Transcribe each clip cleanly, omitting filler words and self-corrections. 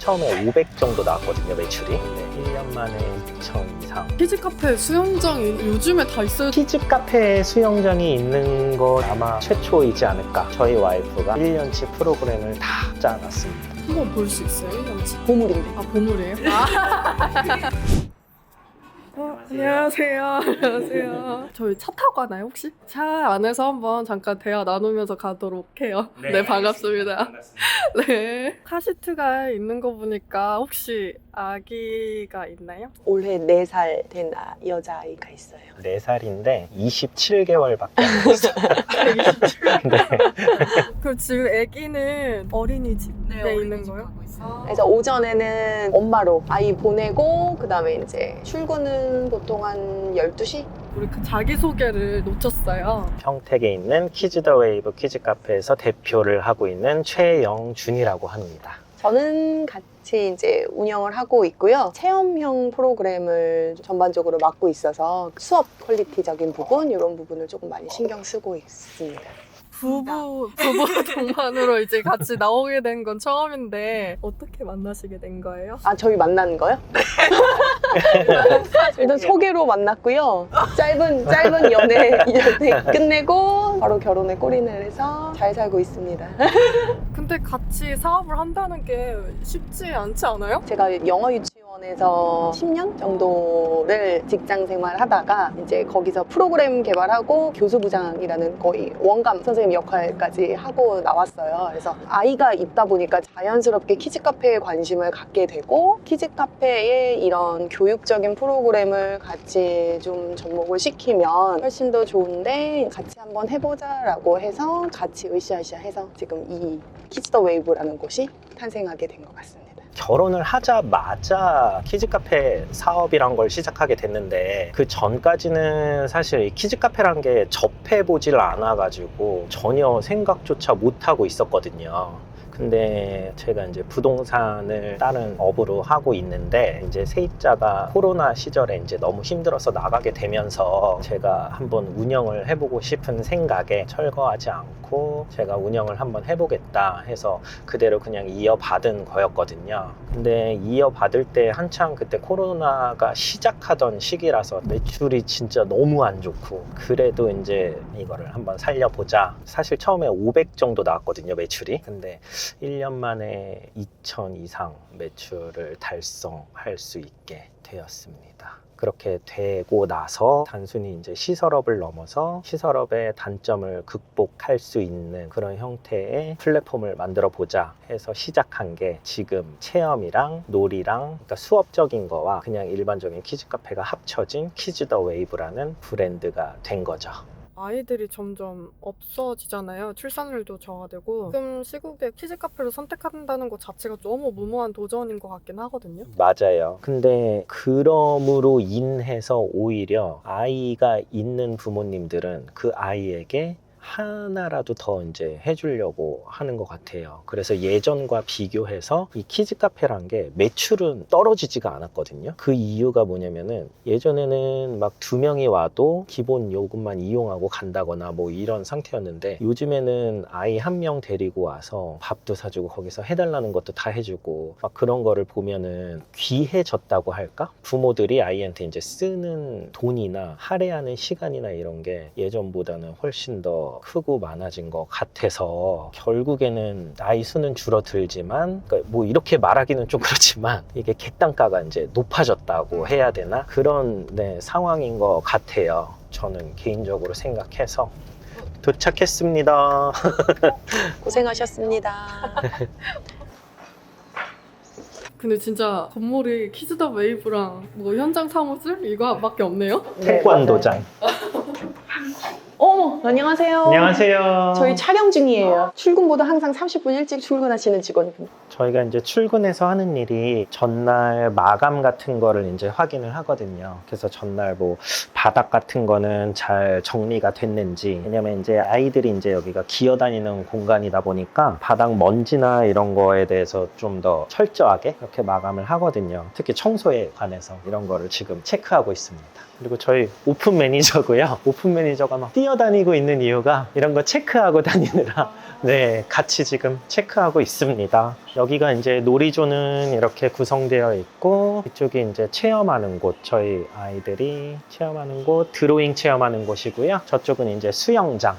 처음에 500 정도 나왔거든요, 매출이. 근데 1년 만에 2,000 이상. 키즈카페 수영장이 요즘에 다 있어요. 키즈 카페 수영장이 있는 건 아마 최초이지 않을까. 저희 와이프가 1년치 프로그램을 다 짜놨습니다. 한번 볼 수 있어요? 1년치? 보물인데. 아, 보물이에요? 안녕하세요. 안녕하세요. 저희 차 타고 가나요, 혹시? 차 안에서 한번 잠깐 대화 나누면서 가도록 해요. 네, 반갑습니다. 네. 카시트가 있는 거 보니까 혹시 아기가 있나요? 올해 4살 된 여자아이가 있어요. 4살인데 27개월밖에 안 됐어요. 네. 그럼 지금 아기는 어린이집에 있는 거예요? 그래서 오전에는 엄마로 아이 보내고 그다음에 이제 출근은 보통 한 12시? 우리 그 자기소개를 놓쳤어요. 평택에 있는 키즈 더 웨이브 키즈 카페에서 대표를 하고 있는 최영준이라고 합니다. 저는 같이 이제 운영을 하고 있고요. 체험형 프로그램을 전반적으로 맡고 있어서 수업 퀄리티적인 부분 이런 부분을 조금 많이 신경 쓰고 있습니다. 부부 동반으로 이제 같이 나오게 된 건 처음인데 어떻게 만나시게 된 거예요? 아, 저희 만나는 거요? 일단 소개로 만났고요. 짧은 연애 끝내고 바로 결혼에 골인을 해서 잘 살고 있습니다. 근데 같이 사업을 한다는 게 쉽지 않지 않아요? 제가 영어 유치원에서 10년 정도를 직장 생활 하다가 이제 거기서 프로그램 개발하고 교수부장이라는 거의 원감 선생님 역할까지 하고 나왔어요. 그래서 아이가 있다 보니까 자연스럽게 키즈카페에 관심을 갖게 되고 키즈카페에 이런 교육적인 프로그램을 같이 좀 접목을 시키면 훨씬 더 좋은데 같이 한번 해보자라고 해서 같이 으쌰으쌰 해서 지금 이 키즈 더 웨이브라는 곳이 탄생하게 된 것 같습니다. 결혼을 하자마자 키즈 카페 사업이란 걸 시작하게 됐는데 그 전까지는 사실 이 키즈 카페란 게 접해보질 않아가지고 전혀 생각조차 못하고 있었거든요. 근데 제가 이제 부동산을 다른 업으로 하고 있는데 이제 세입자가 코로나 시절에 이제 너무 힘들어서 나가게 되면서 제가 한번 운영을 해보고 싶은 생각에 철거하지 않고 제가 운영을 한번 해보겠다 해서 그대로 그냥 이어받은 거였거든요. 근데 이어받을 때 한창 그때 코로나가 시작하던 시기라서 매출이 진짜 너무 안 좋고 그래도 이제 이거를 한번 살려보자. 사실 처음에 500 정도 나왔거든요, 매출이. 근데 1년 만에 2,000 이상 매출을 달성할 수 있게 되었습니다. 그렇게 되고 나서 단순히 이제 시설업을 넘어서 시설업의 단점을 극복할 수 있는 그런 형태의 플랫폼을 만들어 보자 해서 시작한 게 지금 체험이랑 놀이랑 그러니까 수업적인 거와 그냥 일반적인 키즈 카페가 합쳐진 키즈 더 웨이브라는 브랜드가 된 거죠. 아이들이 점점 없어지잖아요. 출산율도 저하되고 지금 시국에 키즈카페를 선택한다는 것 자체가 너무 무모한 도전인 것 같긴 하거든요. 맞아요. 근데 그럼으로 인해서 오히려 아이가 있는 부모님들은 그 아이에게 하나라도 더 이제 해주려고 하는 것 같아요. 그래서 예전과 비교해서 이 키즈 카페란 게 매출은 떨어지지가 않았거든요. 그 이유가 뭐냐면은 예전에는 막 2명이 와도 기본 요금만 이용하고 간다거나 뭐 이런 상태였는데 요즘에는 아이 1명 데리고 와서 밥도 사주고 거기서 해달라는 것도 다 해주고 막 그런 거를 보면은 귀해졌다고 할까? 부모들이 아이한테 이제 쓰는 돈이나 할애하는 시간이나 이런 게 예전보다는 훨씬 더 크고 많아진 것 같아서 결국에는 아이 수는 줄어들지만 그러니까 뭐 이렇게 말하기는 좀 그렇지만 이게 객단가가 이제 높아졌다고 해야 되나 그런 상황인 것 같아요. 저는 개인적으로 생각해서 도착했습니다. 고생하셨습니다. 근데 진짜 건물이 키즈 더 웨이브랑 뭐 현장 사무실 이거밖에 없네요. 태권도장. 안녕하세요. 안녕하세요. 저희 촬영 중이에요. 출근보다 항상 30분 일찍 출근하시는 직원입니다. 저희가 이제 출근해서 하는 일이 전날 마감 같은 거를 이제 확인을 하거든요. 그래서 전날 뭐 바닥 같은 거는 잘 정리가 됐는지, 왜냐면 이제 아이들이 이제 여기가 기어다니는 공간이다 보니까 바닥 먼지나 이런 거에 대해서 좀 더 철저하게 이렇게 마감을 하거든요. 특히 청소에 관해서 이런 거를 지금 체크하고 있습니다. 그리고 저희 오픈 매니저고요. 오픈 매니저가 막 뛰어다니고 다니고 있는 이유가 이런 거 체크하고 다니느라 네, 같이 지금 체크하고 있습니다. 여기가 이제 놀이조는 이렇게 구성되어 있고, 이쪽이 이제 체험하는 곳, 저희 아이들이 체험하는 곳, 드로잉 체험하는 곳이고요. 저쪽은 이제 수영장.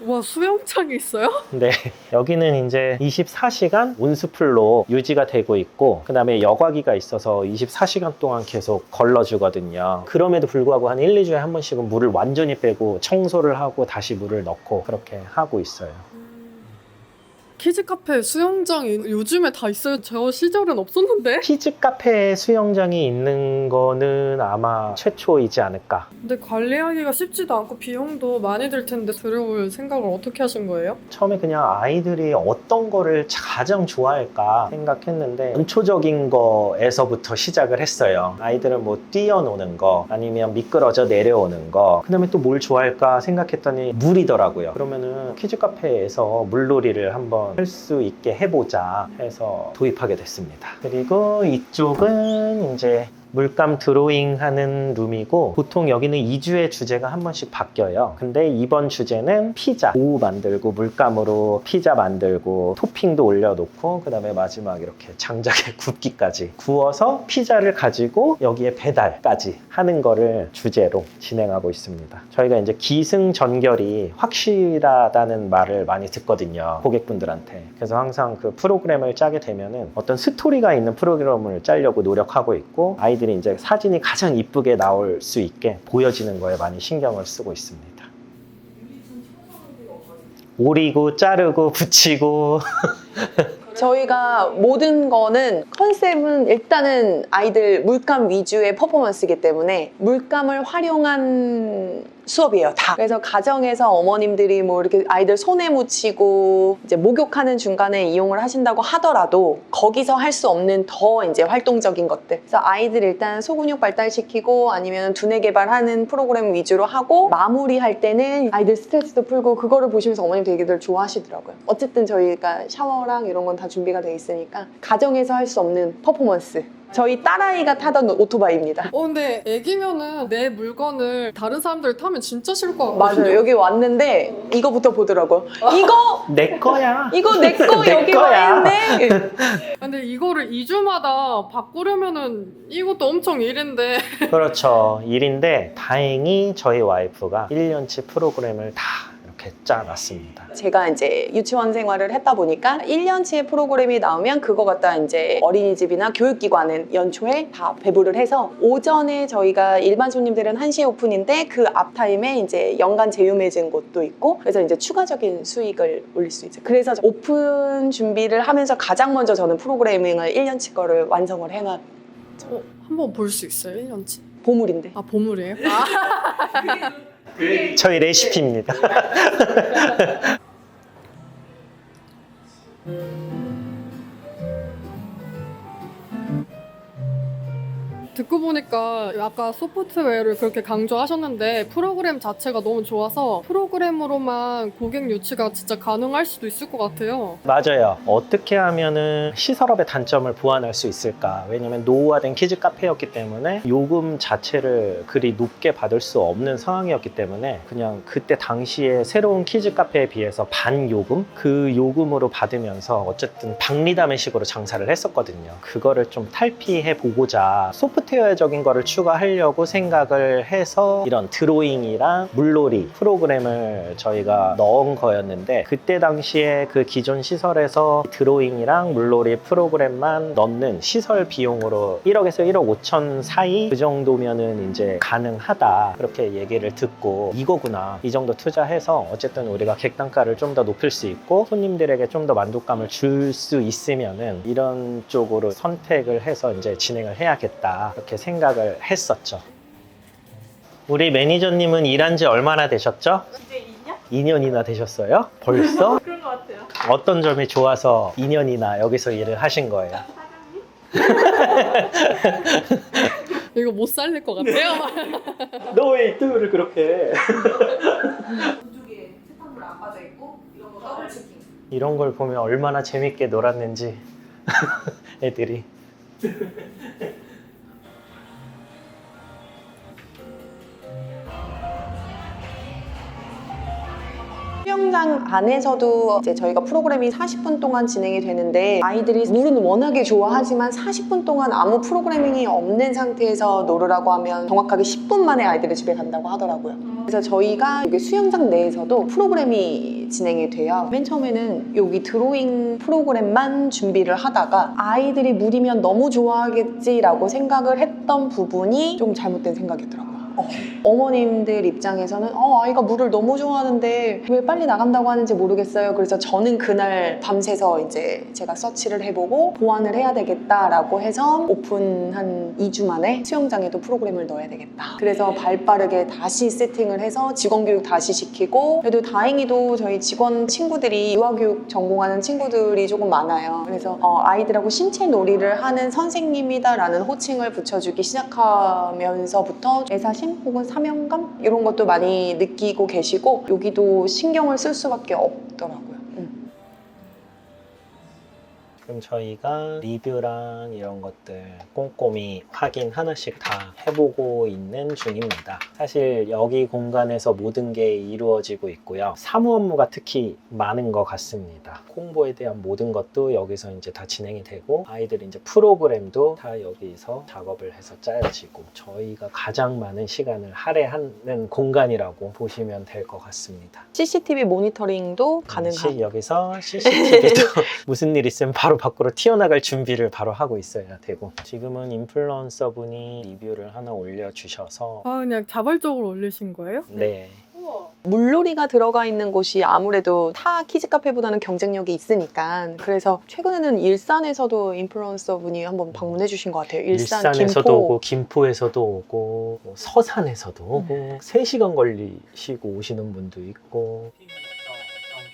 와, 수영장이 있어요? 네, 여기는 이제 24시간 온수풀로 유지가 되고 있고, 그 다음에 여과기가 있어서 24시간 동안 계속 걸러주거든요. 그럼에도 불구하고 한 1, 2주에 한 번씩은 물을 완전히 빼고 청소를 하고 다시 물을 넣고 그렇게 하고 있어요. 키즈 카페 수영장이 요즘에 다 있어요. 저 시절은 없었는데. 키즈 카페 수영장이 있는 거는 아마 최초이지 않을까. 근데 관리하기가 쉽지도 않고 비용도 많이 들 텐데 들여올 생각을 어떻게 하신 거예요? 처음에 그냥 아이들이 어떤 거를 가장 좋아할까 생각했는데 원초적인 거에서부터 시작을 했어요. 아이들은 뭐 뛰어노는 거 아니면 미끄러져 내려오는 거, 그 다음에 또 뭘 좋아할까 생각했더니 물이더라고요. 그러면은 키즈 카페에서 물놀이를 한번 할 수 있게 해보자 해서 도입하게 됐습니다. 그리고 이쪽은 이제 물감 드로잉 하는 룸이고, 보통 여기는 2주의 주제가 한 번씩 바뀌어요. 근데 이번 주제는 피자, 도우 만들고 물감으로 피자 만들고 토핑도 올려놓고, 그 다음에 마지막 이렇게 장작에 굽기까지 구워서 피자를 가지고 여기에 배달까지 하는 거를 주제로 진행하고 있습니다. 저희가 이제 기승전결이 확실하다는 말을 많이 듣거든요, 고객분들한테. 그래서 항상 그 프로그램을 짜게 되면은 어떤 스토리가 있는 프로그램을 짜려고 노력하고 있고, 아이들이 이제 사진이 가장 이쁘게 나올 수 있게 보여지는 거에 많이 신경을 쓰고 있습니다. 오리고 자르고 붙이고 저희가 모든 거는 컨셉은 일단은 아이들 물감 위주의 퍼포먼스이기 때문에 물감을 활용한 수업이에요, 다. 그래서 가정에서 어머님들이 뭐 이렇게 아이들 손에 묻히고 이제 목욕하는 중간에 이용을 하신다고 하더라도 거기서 할 수 없는 더 이제 활동적인 것들. 그래서 아이들 일단 소근육 발달시키고 아니면 두뇌 개발하는 프로그램 위주로 하고, 마무리할 때는 아이들 스트레스도 풀고, 그거를 보시면서 어머님 되게들 좋아하시더라고요. 어쨌든 저희가 샤워랑 이런 건 다 준비가 돼 있으니까 가정에서 할 수 없는 퍼포먼스. 저희 딸아이가 타던 오토바이입니다. 근데 애기면은 내 물건을 다른 사람들 타면 진짜 싫을 것 같거든요. 맞아요. 여기 왔는데 이거부터 보더라고요. 이거 내 거야. 이거 내 거 내 여기 거야. 와 있네. 근데 이거를 2주마다 바꾸려면은 이것도 엄청 일인데. 그렇죠, 일인데 다행히 저희 와이프가 1년치 프로그램을 다 이렇게 짜놨습니다. 제가 이제 유치원 생활을 했다 보니까 1년치의 프로그램이 나오면 그거 갖다 이제 어린이집이나 교육기관은 연초에 다 배부를 해서, 오전에 저희가 일반 손님들은 1시에 오픈인데 그 앞타임에 이제 연간 제휴 맺은 곳도 있고, 그래서 이제 추가적인 수익을 올릴 수 있죠. 그래서 오픈 준비를 하면서 가장 먼저 저는 프로그래밍을 1년치 거를 완성을 해놨. 한번 볼 수 있어요, 1년치? 보물인데. 아, 보물이에요? 저희 레시피입니다. 듣고 보니까 아까 소프트웨어를 그렇게 강조하셨는데 프로그램 자체가 너무 좋아서 프로그램으로만 고객 유치가 진짜 가능할 수도 있을 것 같아요. 맞아요. 어떻게 하면은 시설업의 단점을 보완할 수 있을까? 왜냐면 노후화된 키즈 카페였기 때문에 요금 자체를 그리 높게 받을 수 없는 상황이었기 때문에 그냥 그때 당시에 새로운 키즈 카페에 비해서 반 요금? 그 요금으로 받으면서 어쨌든 박리담의식으로 장사를 했었거든요. 그거를 좀 탈피해 보고자 소프트웨어적인 거를 추가하려고 생각을 해서 이런 드로잉이랑 물놀이 프로그램을 저희가 넣은 거였는데, 그때 당시에 그 기존 시설에서 드로잉이랑 물놀이 프로그램만 넣는 시설 비용으로 1억에서 1억 5천 사이, 그 정도면은 이제 가능하다, 그렇게 얘기를 듣고 이거구나, 이 정도 투자해서 어쨌든 우리가 객단가를 좀 더 높일 수 있고 손님들에게 좀 더 만족감을 줄 수 있으면은 이런 쪽으로 선택을 해서 이제 진행을 해야겠다, 그렇게 생각을 했었죠. 우리 매니저님은 일한 지 얼마나 되셨죠? 이제 2년? 2년이나 되셨어요? 벌써? 그런 것 같아요. 어떤 점이 좋아서 2년이나 여기서 일을 하신 거예요? 이거 못 살릴 것 같아요. 너 왜 인터뷰를 그렇게 해? 그쪽에 세탁물 안 빠져 있고 이런 거 더블 치킨. 이런 걸 보면 얼마나 재밌게 놀았는지 애들이. 수영장 안에서도 이제 저희가 프로그램이 40분 동안 진행이 되는데 아이들이 물은 워낙에 좋아하지만 40분 동안 아무 프로그래밍이 없는 상태에서 놀으라고 하면 정확하게 10분 만에 아이들이 집에 간다고 하더라고요. 그래서 저희가 여기 수영장 내에서도 프로그램이 진행이 돼요. 맨 처음에는 여기 드로잉 프로그램만 준비를 하다가 아이들이 물이면 너무 좋아하겠지라고 생각을 했던 부분이 좀 잘못된 생각이더라고요. 어머님들 입장에서는 아이가 물을 너무 좋아하는데 왜 빨리 나간다고 하는지 모르겠어요. 그래서 저는 그날 밤새서 이제 제가 서치를 해보고 보완을 해야 되겠다라고 해서 오픈 한 2주 만에 수영장에도 프로그램을 넣어야 되겠다. 그래서 발빠르게 다시 세팅을 해서 직원 교육 다시 시키고, 그래도 다행히도 저희 직원 친구들이 유아교육 전공하는 친구들이 조금 많아요. 그래서 아이들하고 신체 놀이를 하는 선생님이다라는 호칭을 붙여주기 시작하면서부터 애사심 혹은 사명감 이런 것도 많이 느끼고 계시고, 여기도 신경을 쓸 수밖에 없더라고요. 그럼 저희가 리뷰랑 이런 것들 꼼꼼히 확인 하나씩 다 해보고 있는 중입니다. 사실 여기 공간에서 모든 게 이루어지고 있고요. 사무 업무가 특히 많은 것 같습니다. 홍보에 대한 모든 것도 여기서 이제 다 진행이 되고, 아이들 이제 프로그램도 다 여기서 작업을 해서 짜여지고, 저희가 가장 많은 시간을 할애하는 공간이라고 보시면 될 것 같습니다. CCTV 모니터링도 가능한. 여기서 CCTV도 무슨 일 있으면 바로 밖으로 튀어나갈 준비를 바로 하고 있어야 되고, 지금은 인플루언서 분이 리뷰를 하나 올려주셔서 그냥 자발적으로 올리신 거예요? 네. 물놀이가 들어가 있는 곳이 아무래도 타 키즈 카페보다는 경쟁력이 있으니까, 그래서 최근에는 일산에서도 인플루언서 분이 한번 방문해 주신 것 같아요. 일산에서도 김포. 오고 김포에서도 오고 뭐 서산에서도 오고 3시간 걸리시고 오시는 분도 있고.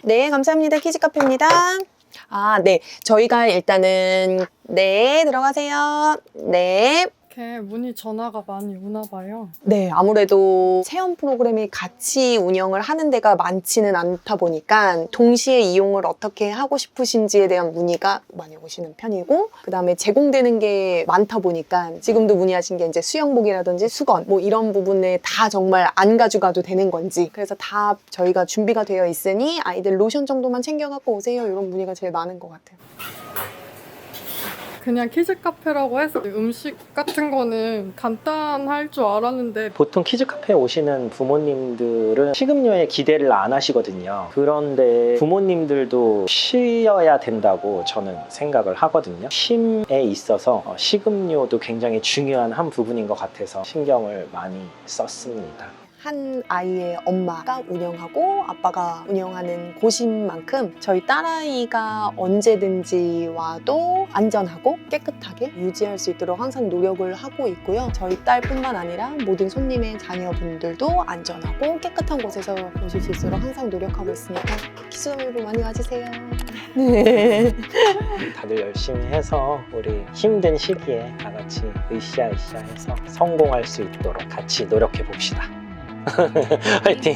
네, 감사합니다. 키즈 카페입니다. 네. 저희가 일단은 들어가세요. 네. 이렇게 문의 전화가 많이 오나 봐요. 네, 아무래도 체험 프로그램이 같이 운영을 하는 데가 많지는 않다 보니까 동시에 이용을 어떻게 하고 싶으신지에 대한 문의가 많이 오시는 편이고, 그 다음에 제공되는 게 많다 보니까 지금도 문의하신 게 이제 수영복이라든지 수건 뭐 이런 부분에 다 정말 안 가져가도 되는 건지, 그래서 다 저희가 준비가 되어 있으니 아이들 로션 정도만 챙겨갖고 오세요, 이런 문의가 제일 많은 것 같아요. 그냥 키즈 카페라고 해서 음식 같은 거는 간단할 줄 알았는데 보통 키즈 카페에 오시는 부모님들은 식음료에 기대를 안 하시거든요. 그런데 부모님들도 쉬어야 된다고 저는 생각을 하거든요. 쉼에 있어서 식음료도 굉장히 중요한 한 부분인 것 같아서 신경을 많이 썼습니다. 한 아이의 엄마가 운영하고 아빠가 운영하는 곳인 만큼 저희 딸아이가 언제든지 와도 안전하고 깨끗하게 유지할 수 있도록 항상 노력을 하고 있고요. 저희 딸뿐만 아니라 모든 손님의 자녀분들도 안전하고 깨끗한 곳에서 보실 수 있도록 항상 노력하고 있으니까 키즈더미로 많이 와주세요. 네. 다들 열심히 해서 우리 힘든 시기에 다 같이 으쌰으쌰 해서 성공할 수 있도록 같이 노력해 봅시다. 화이팅!